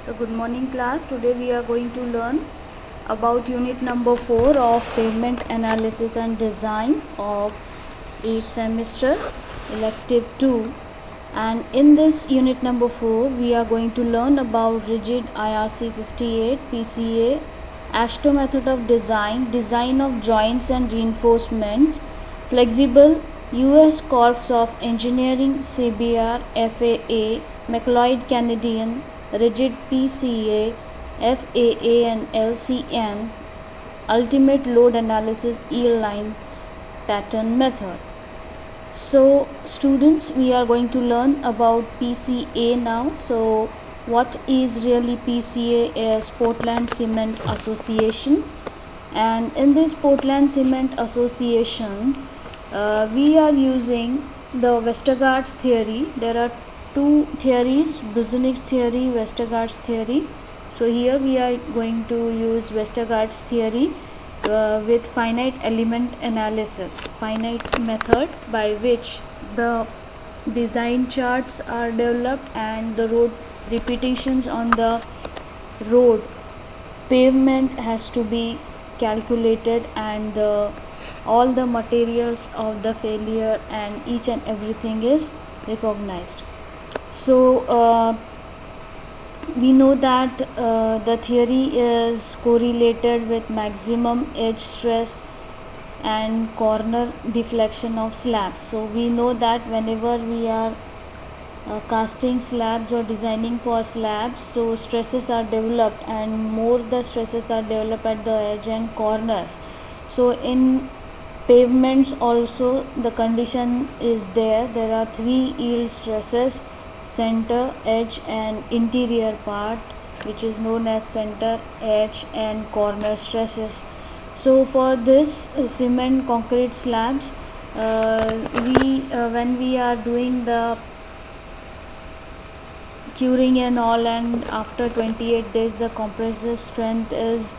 So good morning class. Today we are going to learn about unit number 4 of pavement analysis and design of 8th semester elective 2, and in this unit number 4 we are going to learn about rigid IRC 58 PCA, ASHTO method of design of joints and reinforcements, flexible US Corps of Engineering CBR FAA, McLeod Canadian, rigid PCA, FAA and LCN, ultimate load analysis yield lines pattern method. So students, we are going to learn about PCA now. So what is really PCA? Is Portland Cement Association, and in this Portland Cement Association we are using the Westergaard's theory. There are two theories, Buzannik's theory, Westergaard's theory. So here we are going to use Westergaard's theory with finite element analysis, finite method by which the design charts are developed and the road repetitions on the road pavement has to be calculated, and all the materials of the failure and each and everything is recognized. So we know that the theory is correlated with maximum edge stress and corner deflection of slabs. So we know that whenever we are casting slabs or designing for slabs, so stresses are developed, and more the stresses are developed at the edge and corners. So in pavements also the condition is there. There are three yield stresses: center, edge and interior part, which is known as center, edge and corner stresses. So for this cement concrete slabs, when we are doing the curing and all, and after 28 days the compressive strength is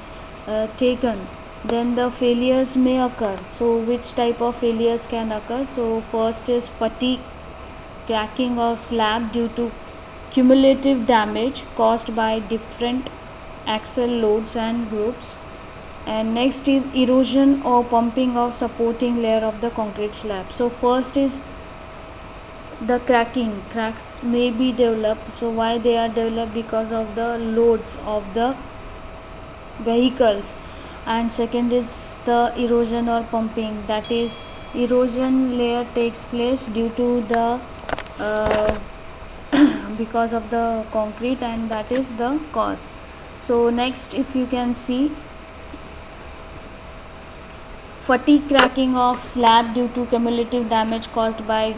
taken, then the failures may occur. So which type of failures can occur? So first is fatigue, cracking of slab due to cumulative damage caused by different axle loads and groups, and next is erosion or pumping of supporting layer of the concrete slab. So first is the cracks may be developed. So why they are developed? Because of the loads of the vehicles. And second is the erosion or pumping, that is erosion layer takes place due to the because of the concrete, and that is the cause. So next, if you can see, fatigue, cracking of slab due to cumulative damage caused by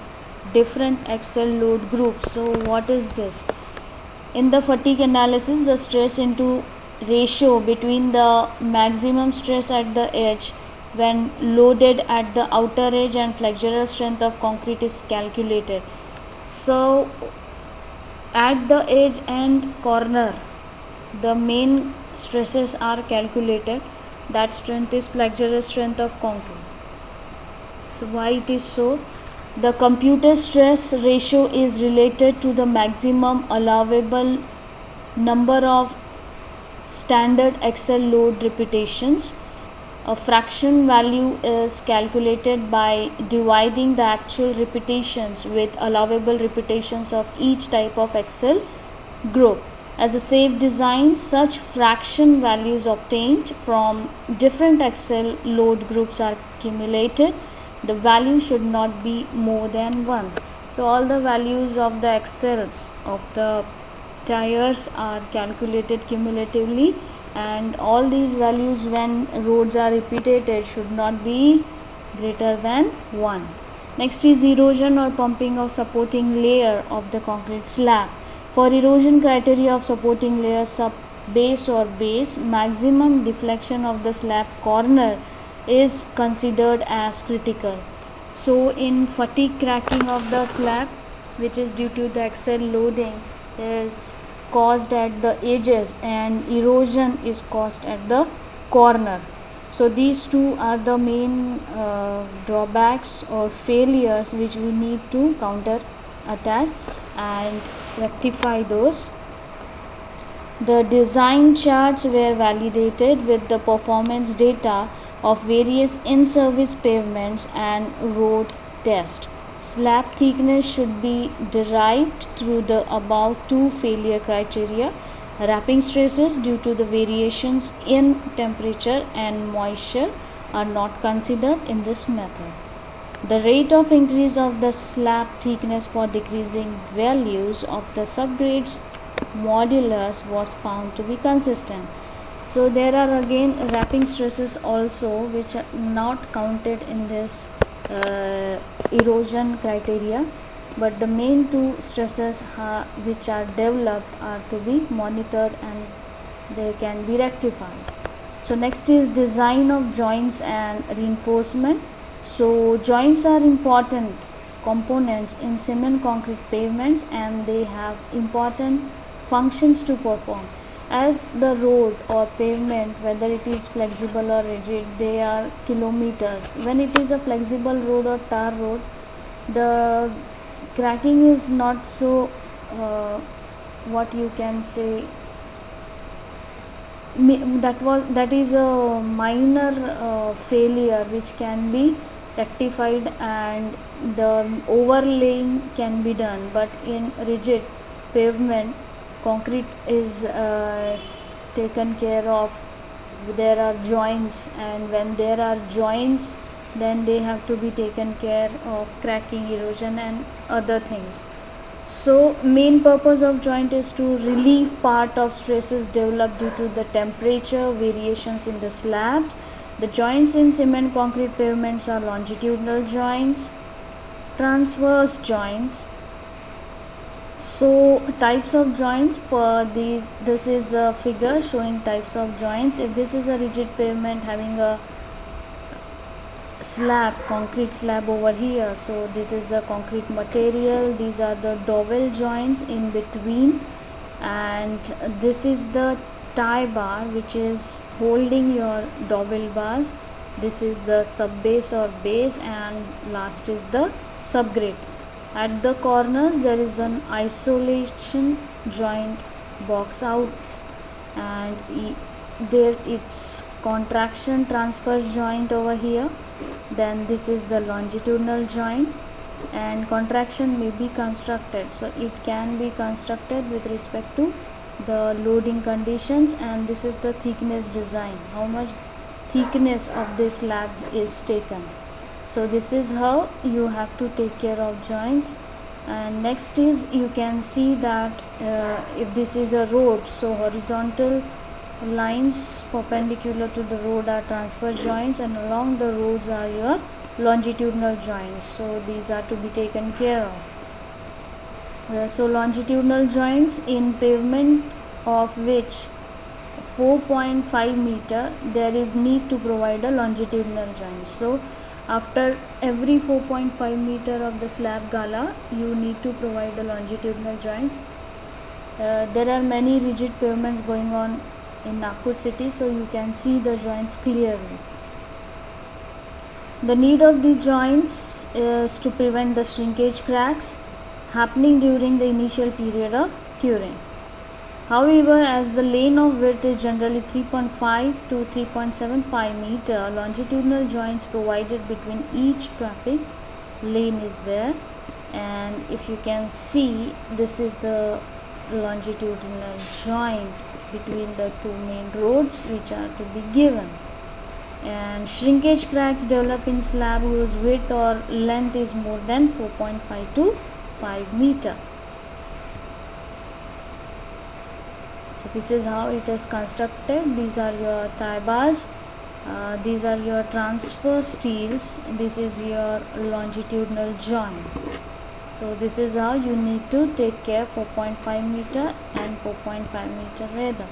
different axle load groups. So what is this? In the fatigue analysis, the stress into ratio between the maximum stress at the edge when loaded at the outer edge and flexural strength of concrete is calculated. So at the edge and corner the main stresses are calculated. That strength is flexural strength of concrete. So why it is so? The computed stress ratio is related to the maximum allowable number of standard axle load repetitions. A fraction value is calculated by dividing the actual repetitions with allowable repetitions of each type of axle group. As a safe design, such fraction values obtained from different axle load groups are accumulated. The value should not be more than 1. So all the values of the axles of the tires are calculated cumulatively, and all these values when roads are repeated should not be greater than 1. Next is erosion or pumping of supporting layer of the concrete slab. For erosion criteria of supporting layer, sub base or base, maximum deflection of the slab corner is considered as critical. So in fatigue, cracking of the slab, which is due to the axle loading, is caused at the edges, and erosion is caused at the corner. So these two are the main drawbacks or failures which we need to counter attack and rectify those. The design charts were validated with the performance data of various in-service pavements and road tests. Slab thickness should be derived through the above two failure criteria. Wrapping stresses due to the variations in temperature and moisture are not considered in this method. The rate of increase of the slab thickness for decreasing values of the subgrades modulus was found to be consistent. So there are again wrapping stresses also which are not counted in this erosion criteria, but the main two stresses which are developed are to be monitored and they can be rectified. So next is design of joints and reinforcement. So joints are important components in cement concrete pavements and they have important functions to perform. As the road or pavement, whether it is flexible or rigid, they are kilometers. When it is a flexible road or tar road, the cracking is not so what you can say, that is a minor failure which can be rectified and the overlaying can be done. But in rigid pavement, concrete is taken care of. There are joints, and when there are joints, then they have to be taken care of cracking, erosion and other things. So main purpose of joint is to relieve part of stresses developed due to the temperature variations in the slab. The joints in cement concrete pavements are longitudinal joints, transverse joints. So types of joints for these, this is a figure showing types of joints. If this is a rigid pavement having a slab, concrete slab over here, so this is the concrete material, these are the dowel joints in between, and this is the tie bar which is holding your dowel bars. This is the sub base or base, and last is the subgrade. At the corners there is an isolation joint box outs, and there it's contraction transverse joint over here. Then this is the longitudinal joint, and contraction may be constructed, so it can be constructed with respect to the loading conditions. And this is the thickness design, how much thickness of this slab is taken. So this is how you have to take care of joints. And next is, you can see that if this is a road, so horizontal lines perpendicular to the road are transverse joints, and along the roads are your longitudinal joints. So these are to be taken care of. So longitudinal joints in pavement of which 4.5 meter, there is need to provide a longitudinal joint. So after every 4.5 meter of the slab gala, you need to provide the longitudinal joints. There are many rigid pavements going on in Nagpur city, so you can see the joints clearly. The need of the joints is to prevent the shrinkage cracks happening during the initial period of curing. However, as the lane of width is generally 3.5 to 3.75 meter, longitudinal joints provided between each traffic lane is there. And if you can see, this is the longitudinal joint between the two main roads which are to be given. And shrinkage cracks develop in slab whose width or length is more than 4.5 to 5 meter. So this is how it is constructed. These are your tie bars, these are your transverse steels, this is your longitudinal joint. So this is how you need to take care 4.5 meter and 4.5 meter rather.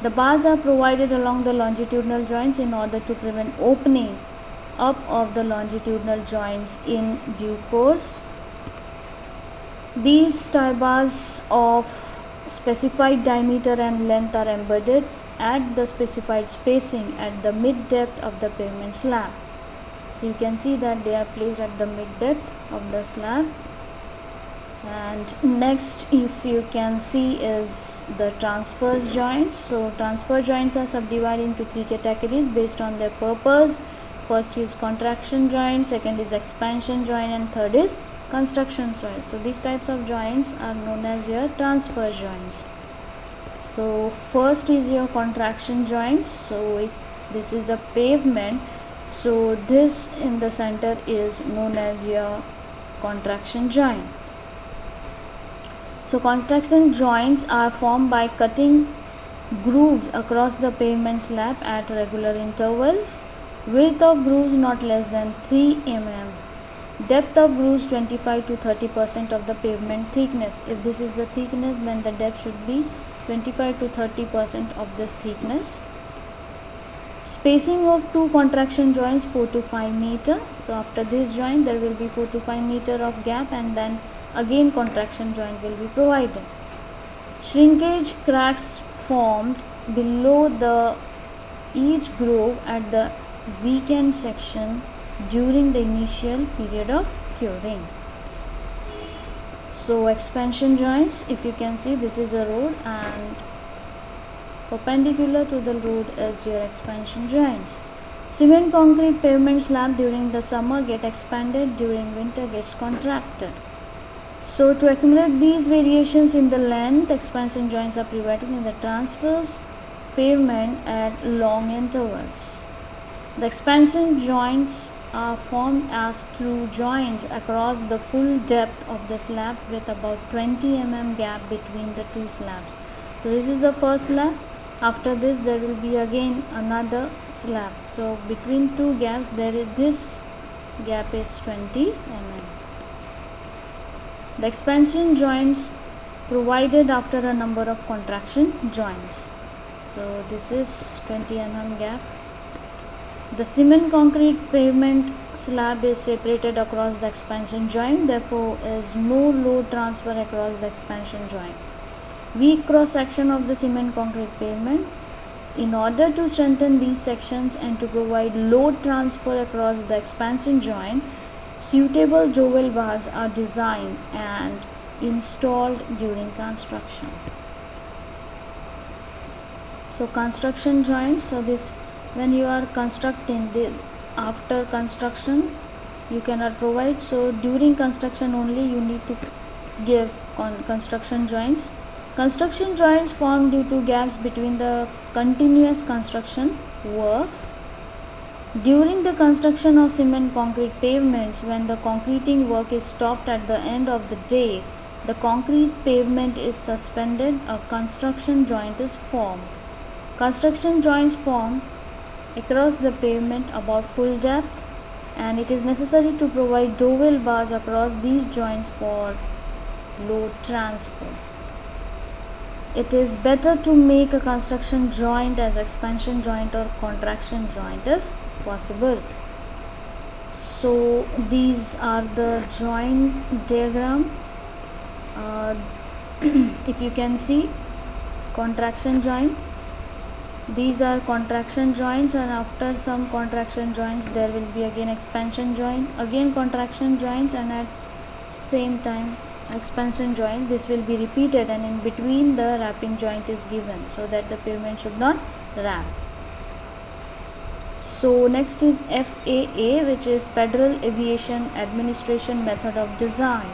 The bars are provided along the longitudinal joints in order to prevent opening up of the longitudinal joints in due course. These tie bars of specified diameter and length are embedded at the specified spacing at the mid depth of the pavement slab. So you can see that they are placed at the mid depth of the slab. And next, if you can see, is the transverse joints. So transverse joints are subdivided into three categories based on their purpose. First is contraction joint, second is expansion joint, and third is construction joint. So these types of joints are known as your transverse joints. So first is your contraction joints. So if this is a pavement, so this in the center is known as your contraction joint. So contraction joints are formed by cutting grooves across the pavement slab at regular intervals. Width of grooves not less than 3 mm. Depth of grooves 25 to 30% of the pavement thickness. If this is the thickness, then the depth should be 25 to 30% of this thickness. Spacing of two contraction joints 4 to 5 meter. So after this joint there will be 4 to 5 meter of gap, and then again contraction joint will be provided. Shrinkage cracks formed below the each groove at the weakened section during the initial period of curing. So expansion joints, if you can see, this is a road and perpendicular to the road is your expansion joints. Cement concrete pavement slab during the summer get expanded, during winter gets contracted. So to accumulate these variations in the length, expansion joints are provided in the transverse pavement at long intervals. The expansion joints are formed as through joints across the full depth of the slab with about 20 mm gap between the two slabs. So this is the first slab. After this there will be again another slab. So between two gaps this gap is 20 mm. The expansion joints provided after a number of contraction joints. So this is 20 mm gap. The cement concrete pavement slab is separated across the expansion joint, therefore is no load transfer across the expansion joint. Weak cross section of the cement concrete pavement. In order to strengthen these sections and to provide load transfer across the expansion joint, suitable dowel bars are designed and installed during construction. So construction joints, so this when you are constructing this, after construction you cannot provide, so during construction only you need to give construction joints. Construction joints form due to gaps between the continuous construction works. During the construction of cement concrete pavements, when the concreting work is stopped at the end of the day, the concrete pavement is suspended, a construction joint is formed. Construction joints form across the pavement about full depth, and it is necessary to provide dowel bars across these joints for load transfer. It is better to make a construction joint as expansion joint or contraction joint if possible. So these are the joint diagram. If you can see, contraction joint, these are contraction joints, and after some contraction joints there will be again expansion joint, again contraction joints, and at same time expansion joint. This will be repeated, and in between the wrapping joint is given so that the pavement should not wrap. So next is FAA, which is Federal Aviation Administration method of design.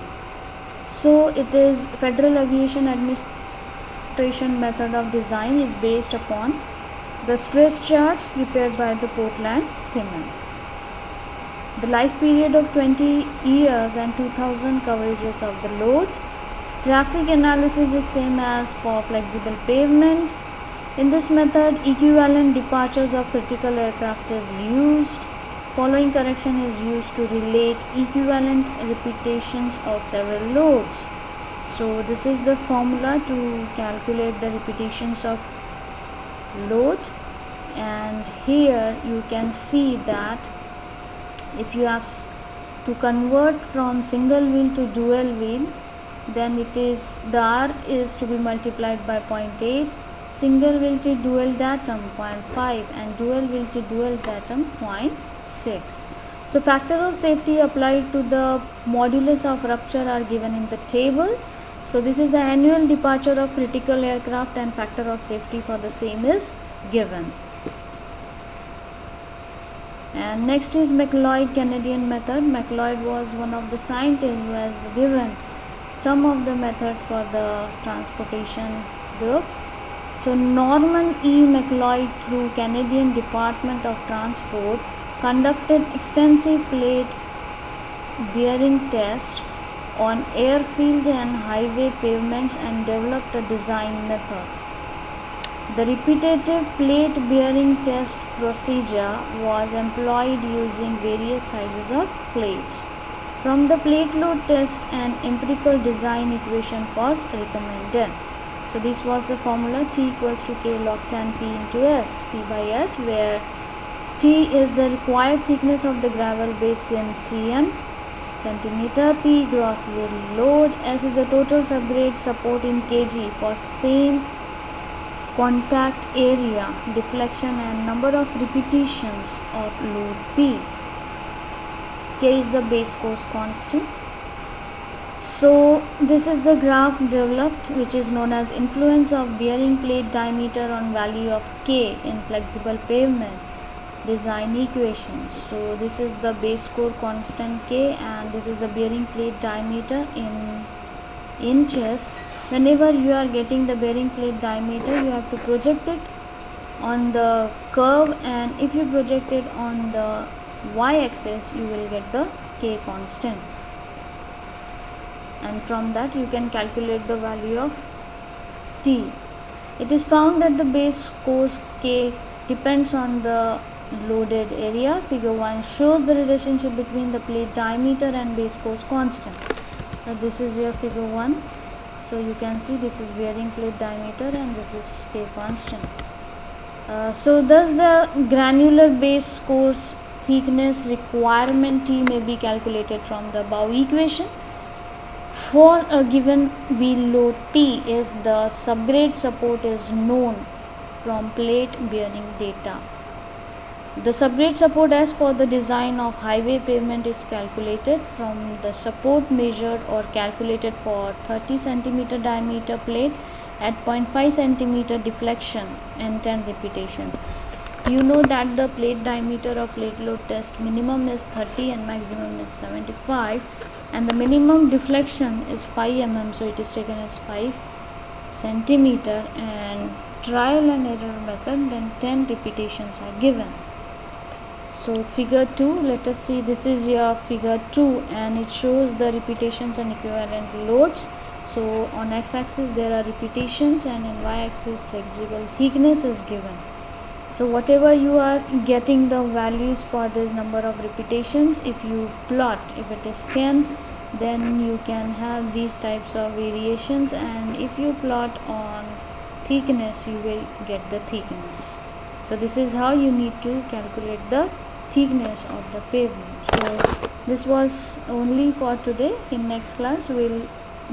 So it is Federal Aviation Administration method of design is based upon the stress charts prepared by the Portland Cement. The life period of 20 years and 2000 coverages of the load. Traffic analysis is same as for flexible pavement. In this method, equivalent departures of critical aircraft is used. Following correction is used to relate equivalent repetitions of several loads. So this is the formula to calculate the repetitions of load, and here you can see that if you have to convert from single wheel to dual wheel, then it is the R is to be multiplied by 0.8, single wheel to dual datum 0.5, and dual wheel to dual datum 0.6. So factor of safety applied to the modulus of rupture are given in the table. So this is the annual departure of critical aircraft and factor of safety for the same is given. And next is McLeod Canadian method. McLeod was one of the scientists who has given some of the methods for the transportation group. So Norman E. McLeod through Canadian Department of Transport conducted extensive plate bearing tests on airfield and highway pavements and developed a design method. The repetitive plate bearing test procedure was employed using various sizes of plates. From the plate load test, an empirical design equation was recommended. So this was the formula T equals to K log tan P into S, P by S, where T is the required thickness of the gravel base in cm centimeter, P gross wheel load, S is the total subgrade support in kg for same contact area, deflection and number of repetitions of load P. K is the base course constant. So this is the graph developed which is known as influence of bearing plate diameter on value of K in flexible pavement design equation. So this is the base core constant K and this is the bearing plate diameter in inches. Whenever you are getting the bearing plate diameter, you have to project it on the curve, and if you project it on the y-axis, you will get the K constant, and from that you can calculate the value of T. It is found that the base course K depends on the loaded area. Figure 1 shows the relationship between the plate diameter and base course constant. So this is your figure 1. So you can see this is bearing plate diameter and this is K constant. So thus the granular base course thickness requirement T may be calculated from the above equation. For a given wheel load P, if the subgrade support is known from plate bearing data. The subgrade support as for the design of highway pavement is calculated from the support measured or calculated for 30 cm diameter plate at 0.5 cm deflection and 10 repetitions. You know that the plate diameter of plate load test minimum is 30 and maximum is 75, and the minimum deflection is 5 mm, so it is taken as 5 cm, and trial and error method, then 10 repetitions are given. So figure 2, let us see, this is your figure 2 and it shows the repetitions and equivalent loads. So on x-axis there are repetitions and in y-axis flexible thickness is given. So whatever you are getting the values for this number of repetitions, if you plot, if it is 10, then you can have these types of variations, and if you plot on thickness you will get the thickness. So this is how you need to calculate the thickness of the pavement. So this was only for today. In next class we will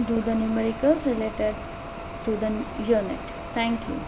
do the numericals related to the unit. Thank you.